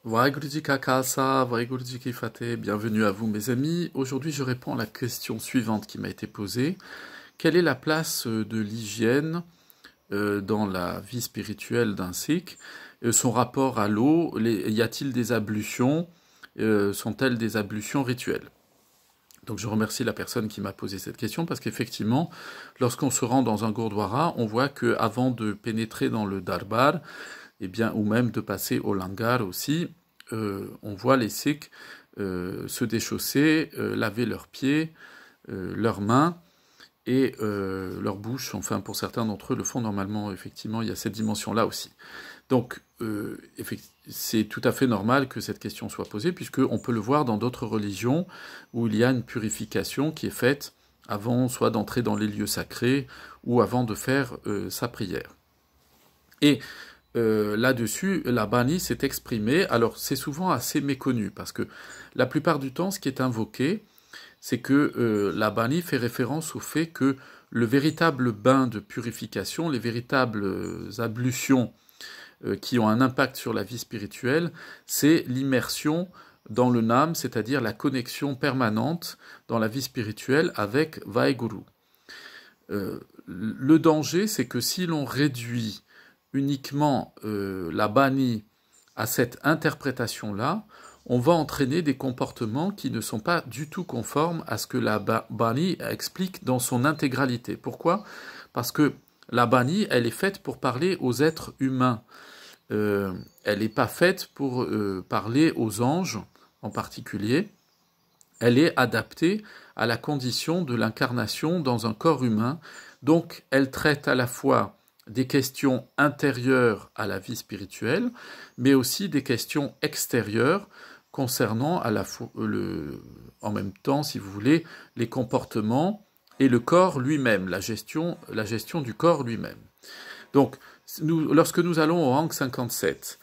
Waheguru Ka Khalsa, Waheguru Ki Fateh, bienvenue à vous mes amis. Aujourd'hui je réponds à la question suivante qui m'a été posée. Quelle est la place de l'hygiène dans la vie spirituelle d'un sikh? Son rapport à l'eau, y a-t-il des ablutions? Sont-elles des ablutions rituelles? Donc je remercie la personne qui m'a posé cette question parce qu'effectivement, lorsqu'on se rend dans un gurdwara, on voit que avant de pénétrer dans le darbar, eh bien, ou même de passer au langar aussi, on voit les sikhs se déchausser, laver leurs pieds, leurs mains et leur bouche. Enfin, pour certains d'entre eux le font normalement. Effectivement, il y a cette dimension-là aussi. Donc, c'est tout à fait normal que cette question soit posée, puisqu'on peut le voir dans d'autres religions où il y a une purification qui est faite avant soit d'entrer dans les lieux sacrés ou avant de faire sa prière. Et là-dessus, la Bani s'est exprimée. Alors, c'est souvent assez méconnu, parce que la plupart du temps, ce qui est invoqué, c'est que la Bani fait référence au fait que le véritable bain de purification, les véritables ablutions qui ont un impact sur la vie spirituelle, c'est l'immersion dans le Nam, c'est-à-dire la connexion permanente dans la vie spirituelle avec Vaheguru. Le danger, c'est que si l'on réduit uniquement la Bani à cette interprétation-là, on va entraîner des comportements qui ne sont pas du tout conformes à ce que la Bani explique dans son intégralité. Pourquoi? Parce que la Bani, elle est faite pour parler aux êtres humains. Elle n'est pas faite pour parler aux anges en particulier. Elle est adaptée à la condition de l'incarnation dans un corps humain. Donc, elle traite à la fois des questions intérieures à la vie spirituelle, mais aussi des questions extérieures concernant en même temps, si vous voulez, les comportements et le corps lui-même, la gestion du corps lui-même. Donc, lorsque nous allons au rang 57,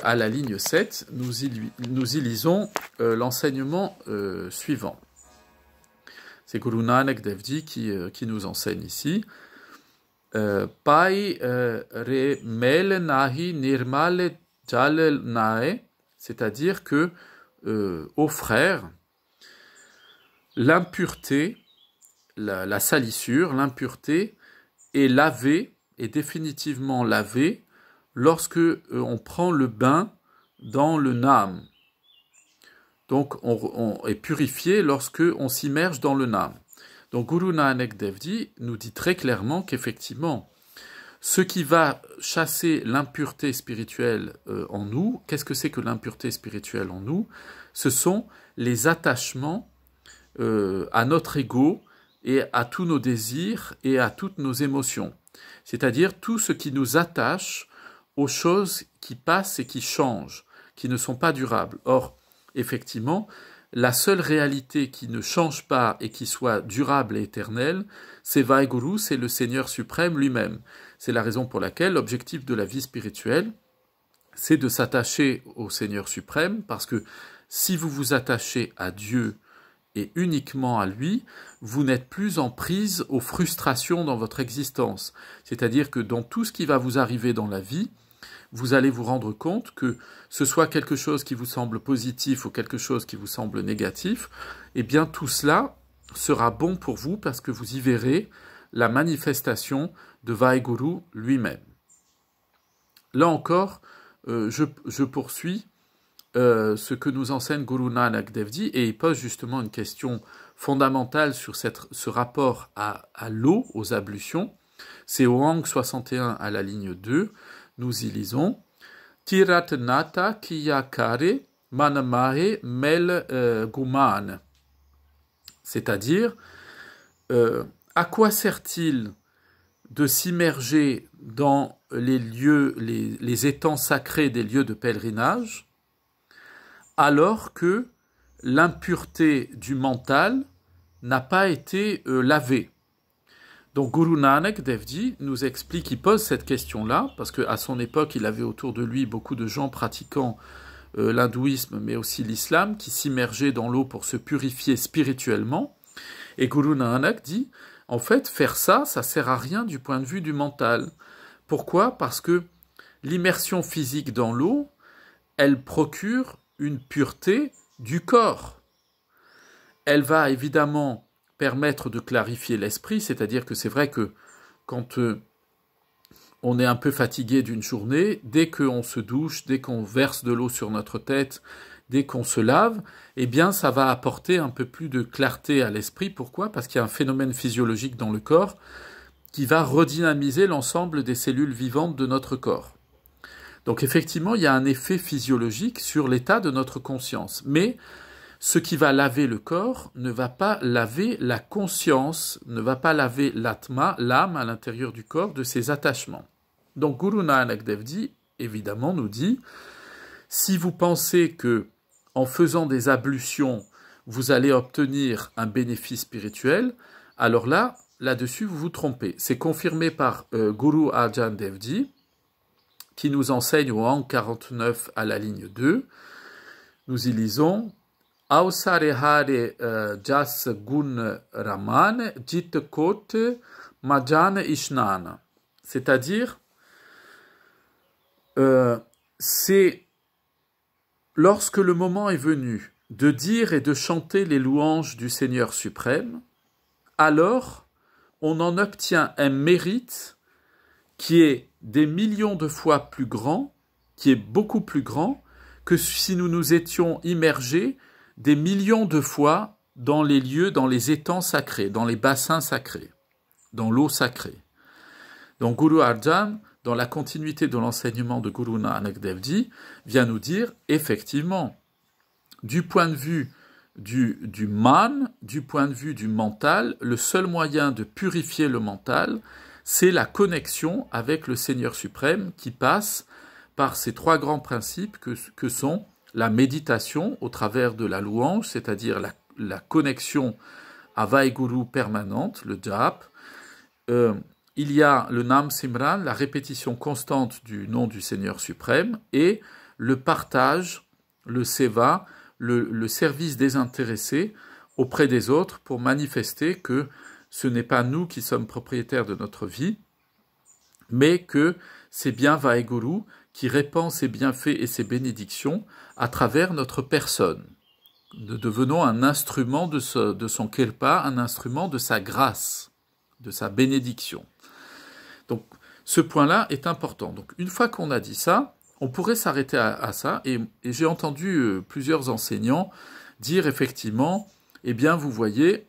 à la ligne 7, nous y lisons l'enseignement suivant. C'est Guru Nanak Dev Ji qui nous enseigne ici. Pai re mel nahi nirmal jal nae, c'est-à-dire que, aux frères, l'impureté, la salissure, l'impureté est lavée, est définitivement lavée lorsque on prend le bain dans le Nam. Donc on est purifié lorsque on s'immerge dans le Nam. Donc Guru Nanak Dev Ji nous dit très clairement qu'effectivement, ce qui va chasser l'impureté spirituelle en nous, qu'est-ce que c'est que l'impureté spirituelle en nous? Ce sont les attachements à notre ego et à tous nos désirs et à toutes nos émotions. C'est-à-dire tout ce qui nous attache aux choses qui passent et qui changent, qui ne sont pas durables. Or, effectivement, la seule réalité qui ne change pas et qui soit durable et éternelle, c'est Vaheguru, c'est le Seigneur suprême lui-même. C'est la raison pour laquelle l'objectif de la vie spirituelle, c'est de s'attacher au Seigneur suprême, parce que si vous vous attachez à Dieu et uniquement à lui, vous n'êtes plus en prise aux frustrations dans votre existence. C'est-à-dire que dans tout ce qui va vous arriver dans la vie, vous allez vous rendre compte que ce soit quelque chose qui vous semble positif ou quelque chose qui vous semble négatif, eh bien tout cela sera bon pour vous parce que vous y verrez la manifestation de Vaheguru lui-même. Là encore, je poursuis ce que nous enseigne Guru Nanak Dev Ji, et il pose justement une question fondamentale sur ce rapport à l'eau, aux ablutions. C'est au rang 61 à la ligne 2, nous y lisons Tirat Nata Kiyakare Manamahe Mel Guman. C'est-à-dire, à quoi sert-il de s'immerger dans les lieux, les étangs sacrés des lieux de pèlerinage, alors que l'impureté du mental n'a pas été lavée? Donc Guru Nanak Dev Ji nous explique, il pose cette question-là, parce qu'à son époque, il avait autour de lui beaucoup de gens pratiquant l'hindouisme, mais aussi l'islam, qui s'immergeaient dans l'eau pour se purifier spirituellement. Et Guru Nanak dit, en fait, faire ça, ça sert à rien du point de vue du mental. Pourquoi? Parce que l'immersion physique dans l'eau, elle procure une pureté du corps. Elle va évidemment permettre de clarifier l'esprit, c'est-à-dire que c'est vrai que quand on est un peu fatigué d'une journée, dès qu'on se douche, dès qu'on verse de l'eau sur notre tête, dès qu'on se lave, eh bien ça va apporter un peu plus de clarté à l'esprit. Pourquoi? Parce qu'il y a un phénomène physiologique dans le corps qui va redynamiser l'ensemble des cellules vivantes de notre corps. Donc effectivement, il y a un effet physiologique sur l'état de notre conscience. Mais ce qui va laver le corps ne va pas laver la conscience, ne va pas laver l'atma, l'âme à l'intérieur du corps, de ses attachements. Donc Guru Nanak Dev Ji, évidemment, nous dit, si vous pensez que en faisant des ablutions, vous allez obtenir un bénéfice spirituel, alors là-dessus, vous vous trompez. C'est confirmé par Guru Arjan Dev Ji, qui nous enseigne au Ang 49 à la ligne 2. Nous y lisons Ausare hare jas gun raman jit kot majan ishnan. C'est-à-dire, c'est lorsque le moment est venu de dire et de chanter les louanges du Seigneur suprême, alors on en obtient un mérite qui est des millions de fois plus grand, qui est beaucoup plus grand que si nous nous étions immergés des millions de fois dans les lieux, dans les étangs sacrés, dans les bassins sacrés, dans l'eau sacrée. Donc Guru Arjan, dans la continuité de l'enseignement de Guru Nanak Dev Ji, vient nous dire, effectivement, du point de vue du man, du point de vue du mental, le seul moyen de purifier le mental, c'est la connexion avec le Seigneur suprême qui passe par ces trois grands principes que sont la méditation au travers de la louange, c'est-à-dire la connexion à Vaheguru permanente, le jap. Il y a le Nam Simran, la répétition constante du nom du Seigneur suprême, et le partage, le seva, le service désintéressé auprès des autres pour manifester que ce n'est pas nous qui sommes propriétaires de notre vie, mais que c'est bien Vaheguru qui répand ses bienfaits et ses bénédictions à travers notre personne. Nous devenons un instrument de son Kirpa, un instrument de sa grâce, de sa bénédiction. Donc ce point-là est important. Donc une fois qu'on a dit ça, on pourrait s'arrêter à ça, et j'ai entendu plusieurs enseignants dire effectivement, eh bien vous voyez,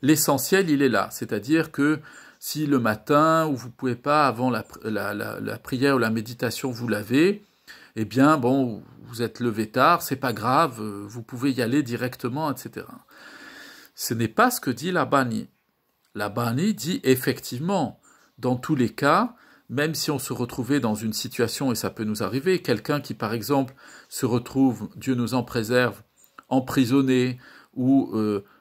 l'essentiel il est là, c'est-à-dire que si le matin, ou vous ne pouvez pas, avant la prière ou la méditation, vous lavez, eh bien, bon, vous êtes levé tard, c'est pas grave, vous pouvez y aller directement, etc. Ce n'est pas ce que dit la Bani. La Bani dit effectivement, dans tous les cas, même si on se retrouvait dans une situation, et ça peut nous arriver, quelqu'un qui, par exemple, se retrouve, Dieu nous en préserve, emprisonné, ou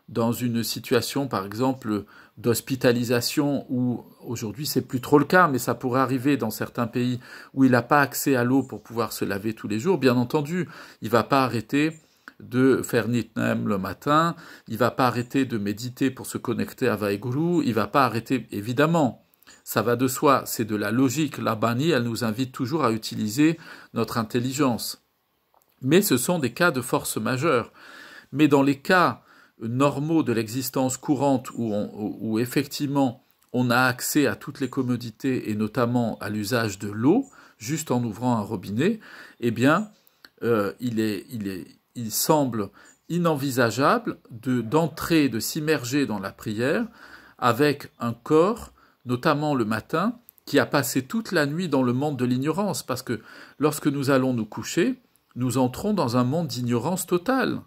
dans une situation, par exemple, d'hospitalisation, où aujourd'hui c'est plus trop le cas, mais ça pourrait arriver dans certains pays où il n'a pas accès à l'eau pour pouvoir se laver tous les jours, bien entendu, il ne va pas arrêter de faire Nitnem le matin, il ne va pas arrêter de méditer pour se connecter à Vaheguru, il ne va pas arrêter, évidemment, ça va de soi, c'est de la logique, la Bani, elle nous invite toujours à utiliser notre intelligence. Mais ce sont des cas de force majeure. Mais dans les cas normaux de l'existence courante où effectivement on a accès à toutes les commodités et notamment à l'usage de l'eau, juste en ouvrant un robinet, eh bien il semble inenvisageable d'entrer, de s'immerger dans la prière avec un corps, notamment le matin, qui a passé toute la nuit dans le monde de l'ignorance, parce que lorsque nous allons nous coucher, nous entrons dans un monde d'ignorance totale.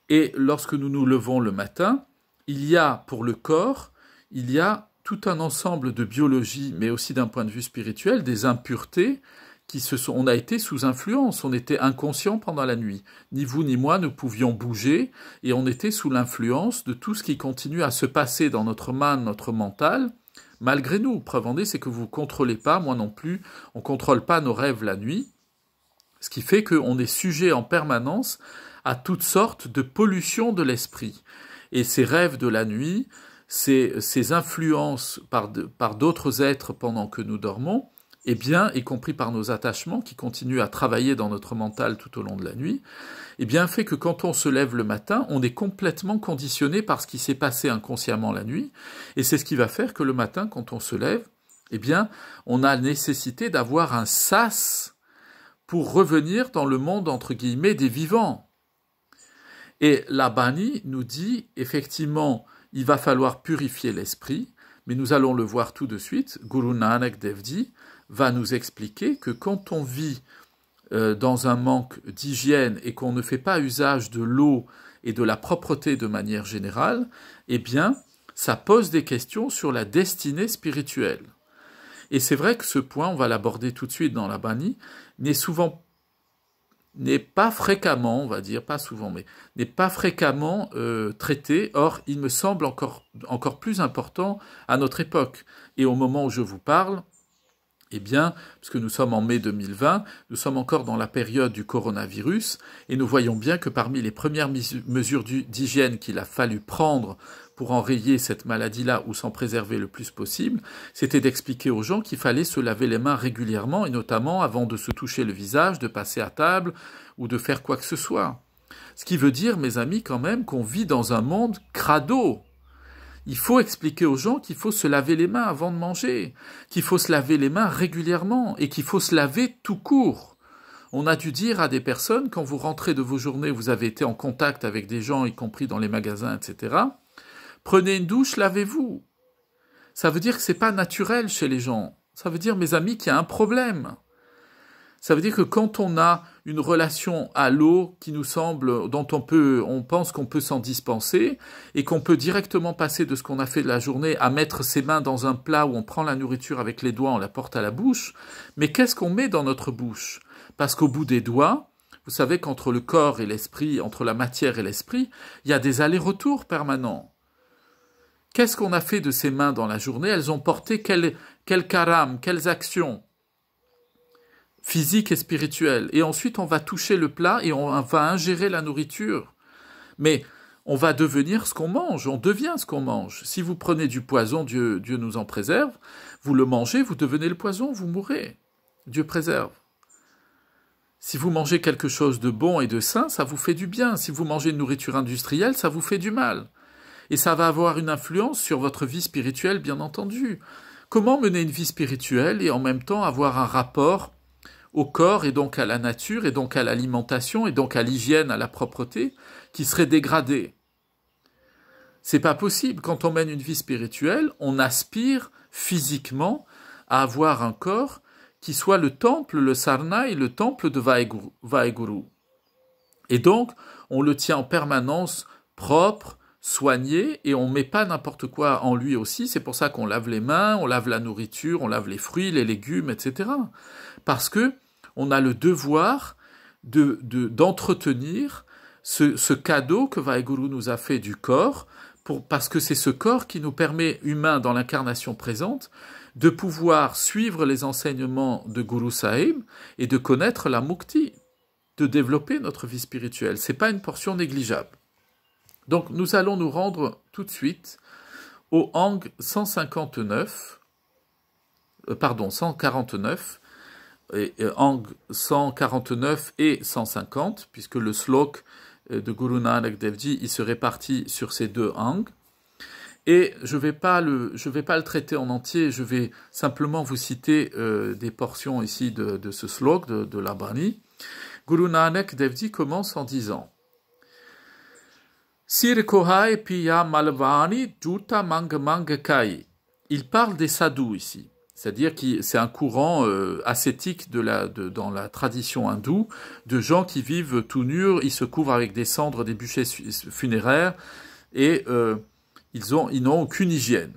Et lorsque nous nous levons le matin, il y a pour le corps, il y a tout un ensemble de biologie, mais aussi d'un point de vue spirituel, des impuretés on a été sous influence, on était inconscient pendant la nuit. Ni vous ni moi ne pouvions bouger, et on était sous l'influence de tout ce qui continue à se passer dans notre man, notre mental, malgré nous. Preuve en est, c'est que vous ne contrôlez pas, moi non plus, on ne contrôle pas nos rêves la nuit, ce qui fait qu'on est sujet en permanence à toutes sortes de pollutions de l'esprit. Et ces rêves de la nuit, ces influences par d'autres êtres pendant que nous dormons, eh bien, y compris par nos attachements qui continuent à travailler dans notre mental tout au long de la nuit, eh bien, fait que quand on se lève le matin, on est complètement conditionné par ce qui s'est passé inconsciemment la nuit, et c'est ce qui va faire que le matin, quand on se lève, eh bien, on a nécessité d'avoir un sas pour revenir dans le monde, entre guillemets, des vivants. Et la Bani nous dit, effectivement, il va falloir purifier l'esprit, mais nous allons le voir tout de suite. Guru Nanak Dev Ji va nous expliquer que quand on vit dans un manque d'hygiène et qu'on ne fait pas usage de l'eau et de la propreté de manière générale, eh bien, ça pose des questions sur la destinée spirituelle. Et c'est vrai que ce point, on va l'aborder tout de suite dans la Bani, n'est pas fréquemment, on va dire, pas souvent, mais n'est pas fréquemment traité. Or, il me semble encore plus important à notre époque. Et au moment où je vous parle, eh bien, puisque nous sommes en mai 2020, nous sommes encore dans la période du coronavirus, et nous voyons bien que parmi les premières mesures d'hygiène qu'il a fallu prendre pour enrayer cette maladie-là ou s'en préserver le plus possible, c'était d'expliquer aux gens qu'il fallait se laver les mains régulièrement, et notamment avant de se toucher le visage, de passer à table, ou de faire quoi que ce soit. Ce qui veut dire, mes amis, quand même, qu'on vit dans un monde crado. Il faut expliquer aux gens qu'il faut se laver les mains avant de manger, qu'il faut se laver les mains régulièrement et qu'il faut se laver tout court. On a dû dire à des personnes, quand vous rentrez de vos journées, vous avez été en contact avec des gens, y compris dans les magasins, etc., prenez une douche, lavez-vous. Ça veut dire que c'est pas naturel chez les gens. Ça veut dire, mes amis, qu'il y a un problème. Ça veut dire que quand on a une relation à l'eau qui nous semble, dont on pense qu'on peut s'en dispenser, et qu'on peut directement passer de ce qu'on a fait de la journée à mettre ses mains dans un plat où on prend la nourriture avec les doigts, on la porte à la bouche, mais qu'est-ce qu'on met dans notre bouche? Parce qu'au bout des doigts, vous savez qu'entre le corps et l'esprit, entre la matière et l'esprit, il y a des allers-retours permanents. Qu'est-ce qu'on a fait de ces mains dans la journée? Elles ont porté quel karam, quelles actions physique et spirituelle. Et ensuite, on va toucher le plat et on va ingérer la nourriture. Mais on va devenir ce qu'on mange, on devient ce qu'on mange. Si vous prenez du poison, Dieu nous en préserve, vous le mangez, vous devenez le poison, vous mourrez. Dieu préserve. Si vous mangez quelque chose de bon et de sain, ça vous fait du bien. Si vous mangez une nourriture industrielle, ça vous fait du mal. Et ça va avoir une influence sur votre vie spirituelle, bien entendu. Comment mener une vie spirituelle et en même temps avoir un rapport au corps et donc à la nature et donc à l'alimentation et donc à l'hygiène, à la propreté, qui serait dégradée? C'est pas possible. Quand on mène une vie spirituelle, on aspire physiquement à avoir un corps qui soit le temple, le sarnaï, le temple de Vaheguru. Et donc, on le tient en permanence propre, soigné, et on ne met pas n'importe quoi en lui aussi. C'est pour ça qu'on lave les mains, on lave la nourriture, on lave les fruits, les légumes, etc. Parce que on a le devoir d'entretenir ce cadeau que Vaheguru nous a fait du corps, parce que c'est ce corps qui nous permet, humains dans l'incarnation présente, de pouvoir suivre les enseignements de Guru Sahib et de connaître la mukti, de développer notre vie spirituelle. Ce n'est pas une portion négligeable. Donc nous allons nous rendre tout de suite au Ang 149, et Ang 149 et 150, puisque le slok de Guru Nanak Dev Ji, il se répartit sur ces deux Ang. Et je vais pas le traiter en entier, je vais simplement vous citer des portions ici de ce slok, de la Bani. Guru Nanak Dev Ji commence en disant Sir Kohai Piya Malvani Juta Mang Mang Kai. Il parle des sadhus ici. C'est-à-dire que c'est un courant ascétique dans la tradition hindoue, de gens qui vivent tout nus, ils se couvrent avec des cendres, des bûchers funéraires, et ils n'ont aucune hygiène,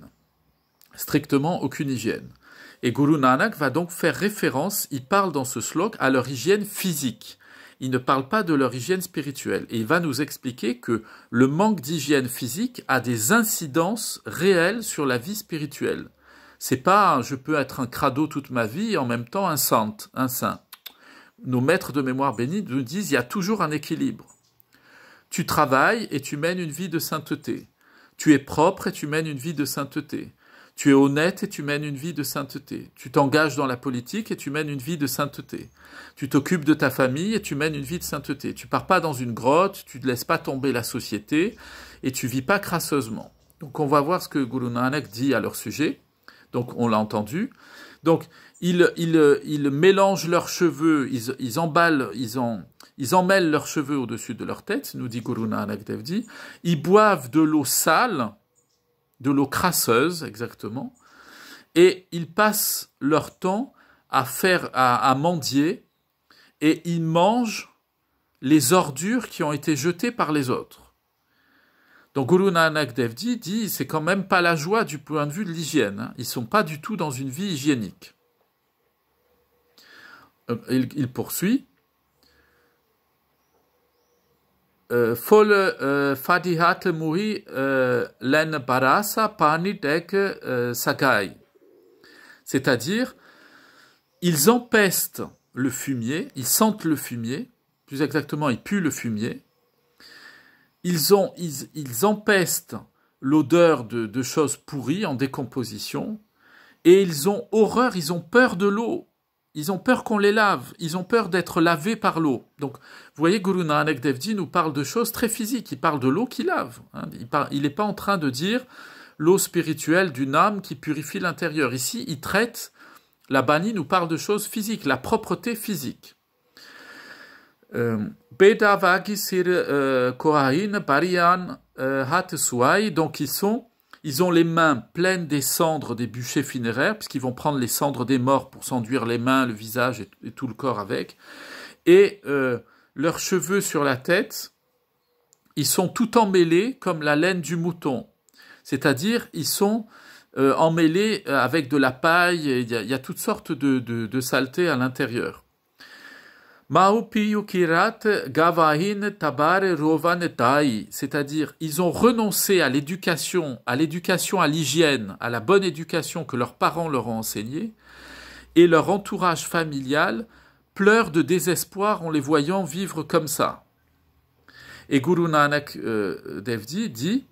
strictement aucune hygiène. Et Guru Nanak va donc faire référence, il parle dans ce slok à leur hygiène physique. Il ne parle pas de leur hygiène spirituelle. Et il va nous expliquer que le manque d'hygiène physique a des incidences réelles sur la vie spirituelle. C'est pas je peux être un crado toute ma vie et en même temps un saint. Nos maîtres de mémoire bénis nous disent il y a toujours un équilibre. Tu travailles et tu mènes une vie de sainteté. Tu es propre et tu mènes une vie de sainteté. Tu es honnête et tu mènes une vie de sainteté. Tu t'engages dans la politique et tu mènes une vie de sainteté. Tu t'occupes de ta famille et tu mènes une vie de sainteté. Tu pars pas dans une grotte, tu ne laisses pas tomber la société et tu vis pas crasseusement. Donc on va voir ce que Guru Nanak dit à leur sujet. Donc on l'a entendu. Donc ils mélangent leurs cheveux, ils emmêlent leurs cheveux au-dessus de leur tête, nous dit Guru Nanak Dev Ji. Ils boivent de l'eau sale, de l'eau crasseuse exactement, et ils passent leur temps à mendier, et ils mangent les ordures qui ont été jetées par les autres. Donc Guru Nanak Dev Ji dit, c'est quand même pas la joie du point de vue de l'hygiène. Hein. Ils sont pas du tout dans une vie hygiénique. Il poursuit. Fol fadihat muri len barasa pani dek sagai. C'est-à-dire, ils empestent le fumier, ils sentent le fumier, plus exactement, ils puent le fumier. Ils empestent l'odeur de choses pourries en décomposition et ils ont horreur, ils ont peur de l'eau. Ils ont peur qu'on les lave, ils ont peur d'être lavés par l'eau. Donc, vous voyez, Guru Nanak Dev Ji nous parle de choses très physiques. Il parle de l'eau qui lave. Hein. Il n'est pas en train de dire l'eau spirituelle d'une âme qui purifie l'intérieur. Ici, il traite, la Bani nous parle de choses physiques, la propreté physique. Bedavagi sir kohain barian hat suai. Donc ils ont les mains pleines des cendres des bûchers funéraires, puisqu'ils vont prendre les cendres des morts pour s'enduire les mains, le visage et tout le corps avec. Et leurs cheveux sur la tête, ils sont tout emmêlés comme la laine du mouton. C'est-à-dire, ils sont emmêlés avec de la paille, il y a toutes sortes de saletés à l'intérieur. C'est-à-dire, ils ont renoncé à l'éducation, à l'hygiène, à la bonne éducation que leurs parents leur ont enseignée, et leur entourage familial pleure de désespoir en les voyant vivre comme ça. Et Guru Nanak Dev Ji dit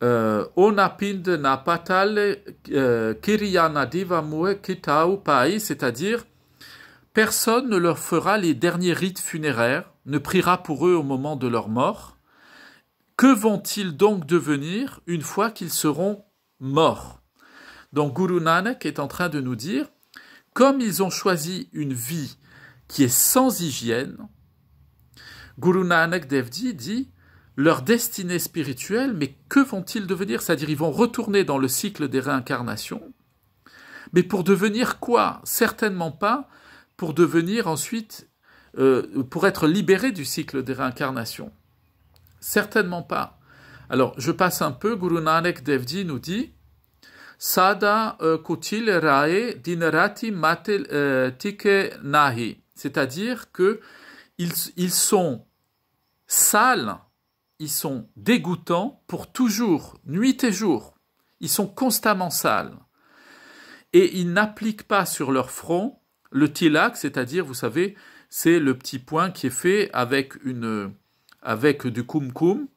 Onapind na patal kiriyana divamue kitau pai, c'est-à-dire personne ne leur fera les derniers rites funéraires, ne priera pour eux au moment de leur mort. Que vont-ils donc devenir une fois qu'ils seront morts? Donc Guru Nanak est en train de nous dire, comme ils ont choisi une vie qui est sans hygiène, Guru Nanak Dev Ji dit, leur destinée spirituelle, mais que vont-ils devenir? C'est-à-dire, ils vont retourner dans le cycle des réincarnations. Mais pour devenir quoi? Certainement pas pour devenir ensuite, pour être libérés du cycle des réincarnations. Certainement pas. Alors, je passe un peu, Guru Nanak Dev Ji nous dit, Sada kutil rae dinarati matel tike nahi. C'est-à-dire que ils sont sales, ils sont dégoûtants pour toujours, nuit et jour. Ils sont constamment sales. Et ils n'appliquent pas sur leur front le tilak, c'est-à-dire, vous savez, c'est le petit point qui est fait avec du kumkum,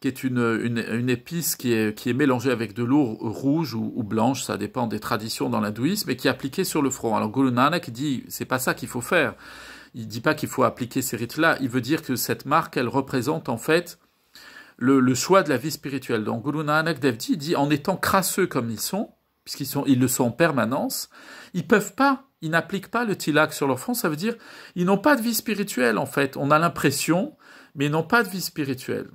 qui est une épice qui est mélangée avec de l'eau rouge ou blanche, ça dépend des traditions dans l'hindouisme, et qui est appliquée sur le front. Alors Guru Nanak dit, c'est pas ça qu'il faut faire. Il dit pas qu'il faut appliquer ces rites-là. Il veut dire que cette marque, elle représente en fait le choix de la vie spirituelle. Donc Guru Nanak Dev Ji dit, en étant crasseux comme ils sont, puisqu'ils le sont en permanence, ils n'appliquent pas le tilak sur leur front, ça veut dire ils n'ont pas de vie spirituelle en fait. On a l'impression, mais ils n'ont pas de vie spirituelle.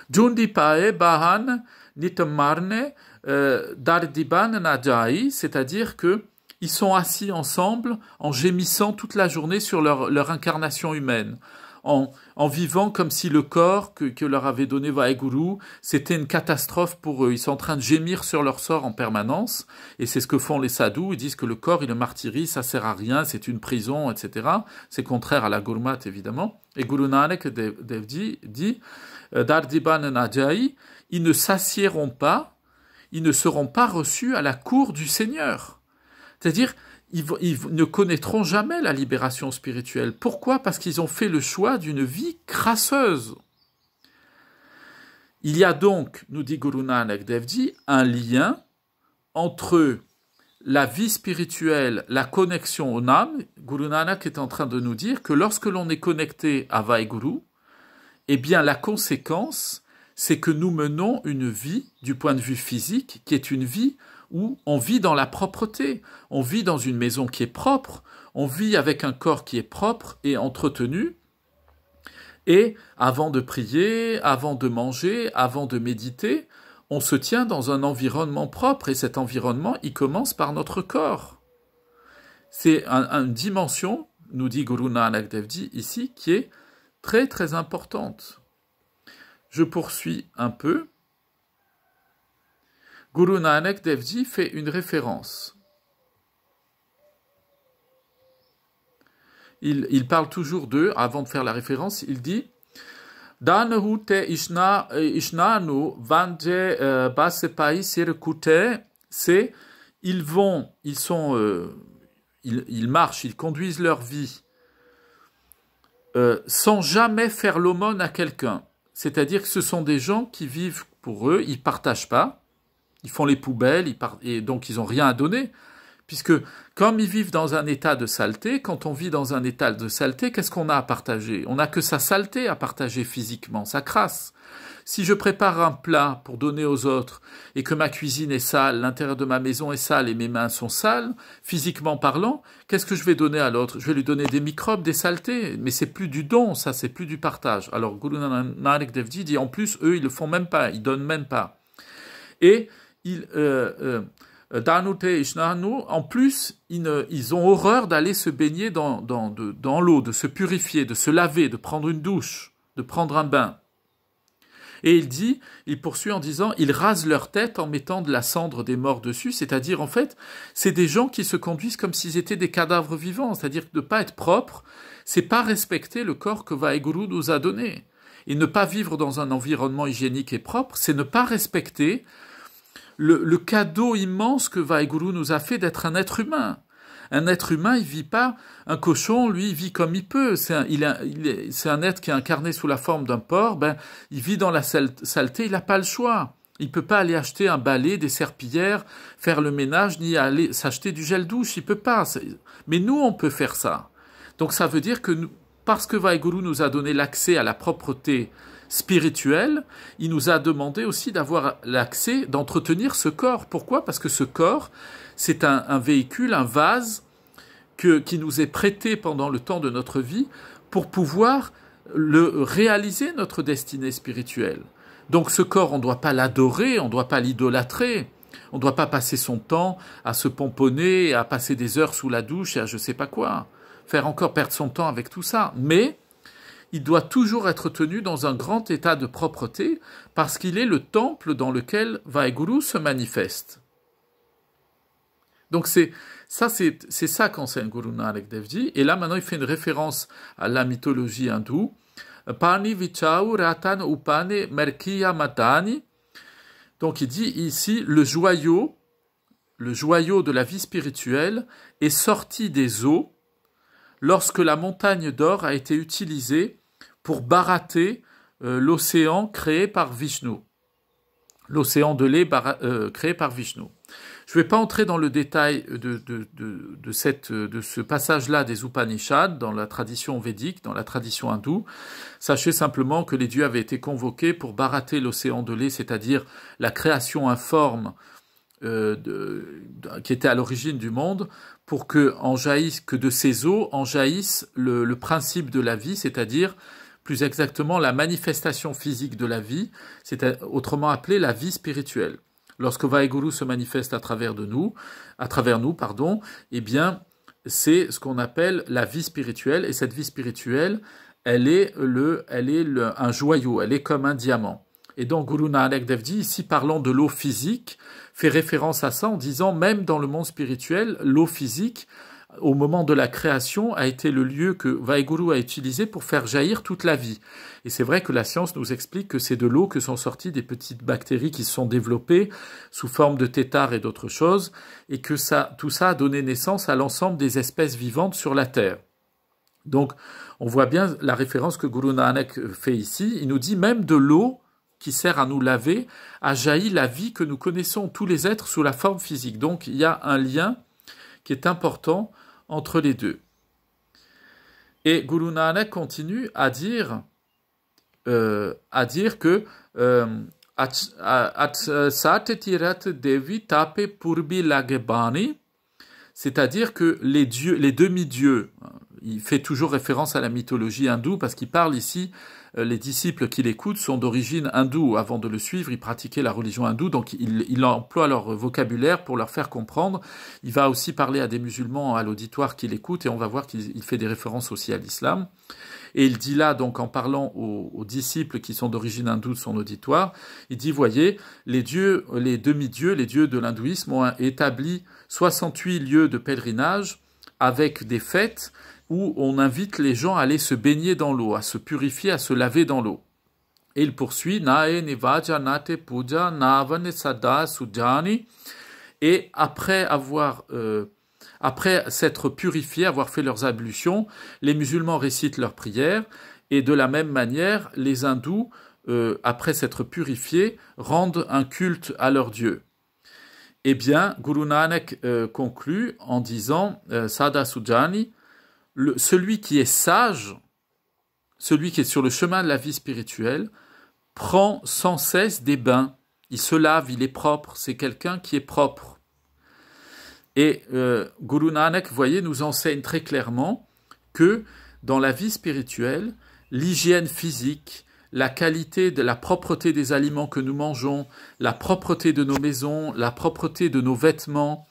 Jundipae bahan nitamarne dardiban najai, c'est-à-dire que ils sont assis ensemble en gémissant toute la journée sur leur incarnation humaine, en vivant comme si le corps que leur avait donné Vaheguru, c'était une catastrophe pour eux. Ils sont en train de gémir sur leur sort en permanence, et c'est ce que font les sadhus. Ils disent que le corps, il le martyrise, ça sert à rien, c'est une prison, etc. C'est contraire à la Gurmat, évidemment. Et Guru Nanak Dev Ji dit, Dardiban Najai, ils ne s'assiéront pas, ils ne seront pas reçus à la cour du Seigneur. C'est-à-dire, ils ne connaîtront jamais la libération spirituelle. Pourquoi? Parce qu'ils ont fait le choix d'une vie crasseuse. Il y a donc, nous dit Guru Nanak Dev Ji, un lien entre la vie spirituelle, la connexion au Nam. Guru Nanak est en train de nous dire que lorsque l'on est connecté à Vaheguru, eh bien la conséquence, c'est que nous menons une vie, du point de vue physique, qui est une vie où on vit dans la propreté, on vit dans une maison qui est propre, on vit avec un corps qui est propre et entretenu, et avant de prier, avant de manger, avant de méditer, on se tient dans un environnement propre, et cet environnement, il commence par notre corps. C'est une dimension, nous dit Guru Nanak Dev Ji ici, qui est très très importante. Je poursuis un peu. Guru Nanak Dev Ji fait une référence. Il parle toujours d'eux, avant de faire la référence, il dit Danahu te ishnanu vanje basepai sirkute, c'est ils marchent, ils conduisent leur vie sans jamais faire l'aumône à quelqu'un. C'est-à-dire que ce sont des gens qui vivent pour eux, ils ne partagent pas, ils font les poubelles, et donc ils n'ont rien à donner. Puisque comme ils vivent dans un état de saleté, quand on vit dans un état de saleté, qu'est-ce qu'on a à partager? On n'a que sa saleté à partager physiquement, sa crasse. Si je prépare un plat pour donner aux autres et que ma cuisine est sale, l'intérieur de ma maison est sale et mes mains sont sales, physiquement parlant, qu'est-ce que je vais donner à l'autre? Je vais lui donner des microbes, des saletés, mais c'est plus du don, ça, c'est plus du partage. Alors Guru Nanak Dev Ji dit en plus, eux, ils le font même pas, ils donnent même pas. Et en plus, ils ont horreur d'aller se baigner dans l'eau, de se purifier, de se laver, de prendre une douche, de prendre un bain. Et il poursuit en disant, ils rasent leur tête en mettant de la cendre des morts dessus, c'est-à-dire en fait, c'est des gens qui se conduisent comme s'ils étaient des cadavres vivants, c'est-à-dire que de ne pas être propre, c'est pas respecter le corps que Vaheguru nous a donné. Et ne pas vivre dans un environnement hygiénique et propre, c'est ne pas respecter le cadeau immense que Vaheguru nous a fait d'être un être humain. Un être humain, il vit pas. Un cochon, lui, il vit comme il peut. C'est un être qui est incarné sous la forme d'un porc. Il vit dans la saleté, il n'a pas le choix. Il peut pas aller acheter un balai, des serpillères, faire le ménage, ni aller s'acheter du gel douche. Il peut pas. Mais nous, on peut faire ça. Donc ça veut dire que parce que Vaheguru nous a donné l'accès à la propreté spirituel, il nous a demandé aussi d'avoir l'accès, d'entretenir ce corps. Pourquoi? Parce que ce corps, c'est un véhicule, un vase qui nous est prêté pendant le temps de notre vie pour pouvoir réaliser notre destinée spirituelle. Donc ce corps, on ne doit pas l'adorer, on ne doit pas l'idolâtrer, on ne doit pas passer son temps à se pomponner, à passer des heures sous la douche et à je ne sais pas quoi, faire encore perdre son temps avec tout ça. Mais il doit toujours être tenu dans un grand état de propreté parce qu'il est le temple dans lequel Vaheguru se manifeste. Donc c'est ça qu'enseigne Guru Nanak Dev Ji. Et là maintenant il fait une référence à la mythologie hindoue. Pani vichau ratan upane merkiya matani. Donc il dit ici le joyau de la vie spirituelle est sorti des eaux lorsque la montagne d'or a été utilisée pour barater l'océan créé par Vishnu. L'océan de lait créé par Vishnu. Je ne vais pas entrer dans le détail de ce passage-là des Upanishads, dans la tradition védique, dans la tradition hindoue. Sachez simplement que les dieux avaient été convoqués pour barater l'océan de lait, c'est-à-dire la création informe qui était à l'origine du monde, pour que de ces eaux en jaillisse le principe de la vie, c'est-à-dire plus exactement la manifestation physique de la vie, c'est autrement appelé la vie spirituelle. Lorsque Vaheguru se manifeste à travers nous, eh bien, c'est ce qu'on appelle la vie spirituelle, et cette vie spirituelle, elle est un joyau, elle est comme un diamant. Et donc Guru Nanak Dev Ji, ici parlant de l'eau physique, fait référence à ça en disant même dans le monde spirituel, l'eau physique, au moment de la création, a été le lieu que Vaheguru a utilisé pour faire jaillir toute la vie. Et c'est vrai que la science nous explique que c'est de l'eau que sont sorties des petites bactéries qui se sont développées sous forme de têtards et d'autres choses, et que tout ça a donné naissance à l'ensemble des espèces vivantes sur la Terre. Donc, on voit bien la référence que Guru Nanak fait ici. Il nous dit même de l'eau qui sert à nous laver, a jailli la vie que nous connaissons tous les êtres sous la forme physique. Donc il y a un lien qui est important entre les deux. Et Guru Nanak continue à dire que Devi tape purbi lagebani, c'est-à-dire que les demi-dieux, il fait toujours référence à la mythologie hindoue parce qu'il parle ici, les disciples qui l'écoutent sont d'origine hindoue. Avant de le suivre, ils pratiquaient la religion hindoue, donc il emploie leur vocabulaire pour leur faire comprendre. Il va aussi parler à des musulmans à l'auditoire qui l'écoutent et on va voir qu'il fait des références aussi à l'islam. Et il dit là, donc en parlant aux disciples qui sont d'origine hindoue de son auditoire, il dit, voyez, les demi-dieux, les dieux de l'hindouisme ont établi 68 lieux de pèlerinage avec des fêtes où on invite les gens à aller se baigner dans l'eau, à se purifier, à se laver dans l'eau. Et il poursuit, Nae Nivaja Nate Puja Navane Sada Sujani. Et après s'être purifiés, avoir fait leurs ablutions, les musulmans récitent leurs prières, et de la même manière, les hindous, après s'être purifiés, rendent un culte à leur Dieu. Eh bien, Guru Nanak conclut en disant, Sada Sujani, celui qui est sage, celui qui est sur le chemin de la vie spirituelle, prend sans cesse des bains. Il se lave, il est propre, c'est quelqu'un qui est propre. Et Guru Nanak, vous voyez, nous enseigne très clairement que dans la vie spirituelle, l'hygiène physique, la qualité de la propreté des aliments que nous mangeons, la propreté de nos maisons, la propreté de nos vêtements,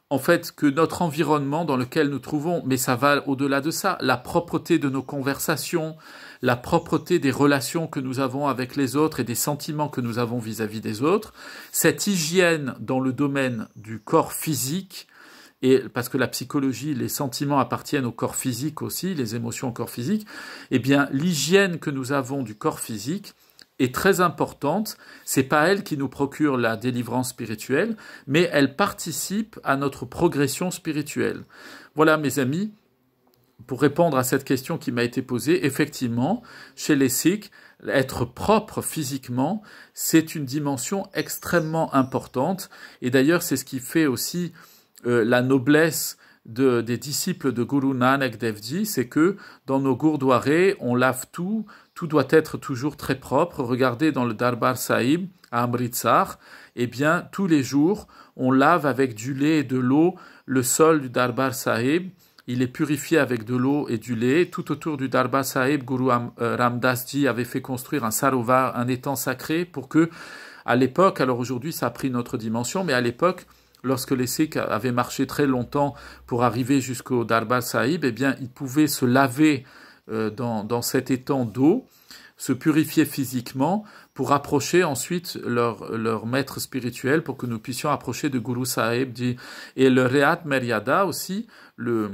en fait, que notre environnement dans lequel nous trouvons, mais ça va au-delà de ça, la propreté de nos conversations, la propreté des relations que nous avons avec les autres et des sentiments que nous avons vis-à-vis des autres, cette hygiène dans le domaine du corps physique, et parce que la psychologie, les sentiments appartiennent au corps physique aussi, les émotions au corps physique, eh bien, l'hygiène que nous avons du corps physique est très importante. C'est pas elle qui nous procure la délivrance spirituelle, mais elle participe à notre progression spirituelle. Voilà, mes amis, pour répondre à cette question qui m'a été posée, effectivement, chez les Sikhs, être propre physiquement, c'est une dimension extrêmement importante. Et d'ailleurs, c'est ce qui fait aussi la noblesse des disciples de Guru Nanak Dev Ji, c'est que dans nos gourdouarés, on lave tout doit être toujours très propre. Regardez dans le Darbar Sahib à Amritsar, eh bien tous les jours, on lave avec du lait et de l'eau le sol du Darbar Sahib. Il est purifié avec de l'eau et du lait. Tout autour du Darbar Sahib, Guru Ramdas Ji avait fait construire un sarovar, un étang sacré, pour que, à l'époque, alors aujourd'hui ça a pris notre dimension, mais à l'époque, lorsque les Sikhs avaient marché très longtemps pour arriver jusqu'au Darbar Sahib, eh bien, ils pouvaient se laver dans cet étang d'eau, se purifier physiquement pour approcher ensuite leur maître spirituel, pour que nous puissions approcher de Guru Sahib. Et le Rehat Meryada aussi, le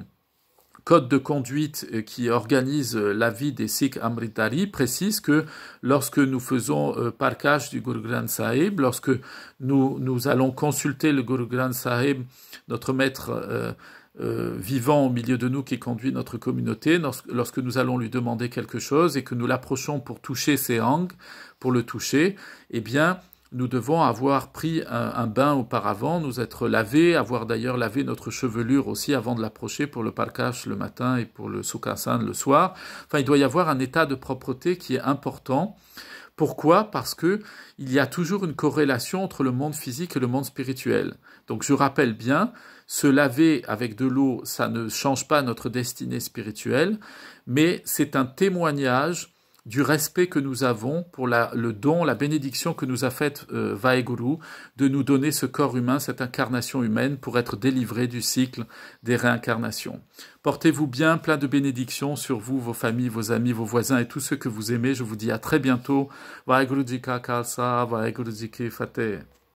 code de conduite qui organise la vie des Sikhs Amritdhari, précise que lorsque nous faisons parkage du Guru Granth Sahib, lorsque nous allons consulter le Guru Granth Sahib, notre maître vivant au milieu de nous qui conduit notre communauté, lorsque nous allons lui demander quelque chose et que nous l'approchons pour toucher ses angles, pour le toucher, eh bien, nous devons avoir pris un bain auparavant, nous être lavés, avoir d'ailleurs lavé notre chevelure aussi avant de l'approcher pour le parkage le matin et pour le Sukhasan le soir. Enfin, il doit y avoir un état de propreté qui est important. Pourquoi ? Parce que il y a toujours une corrélation entre le monde physique et le monde spirituel. Donc je rappelle bien, se laver avec de l'eau, ça ne change pas notre destinée spirituelle, mais c'est un témoignage du respect que nous avons pour le don, la bénédiction que nous a faite Vaheguru, de nous donner ce corps humain, cette incarnation humaine, pour être délivrés du cycle des réincarnations. Portez-vous bien, plein de bénédictions sur vous, vos familles, vos amis, vos voisins et tous ceux que vous aimez. Je vous dis à très bientôt. Vaheguru Ji Ka Khalsa, Vaheguru Ji Ki Fateh.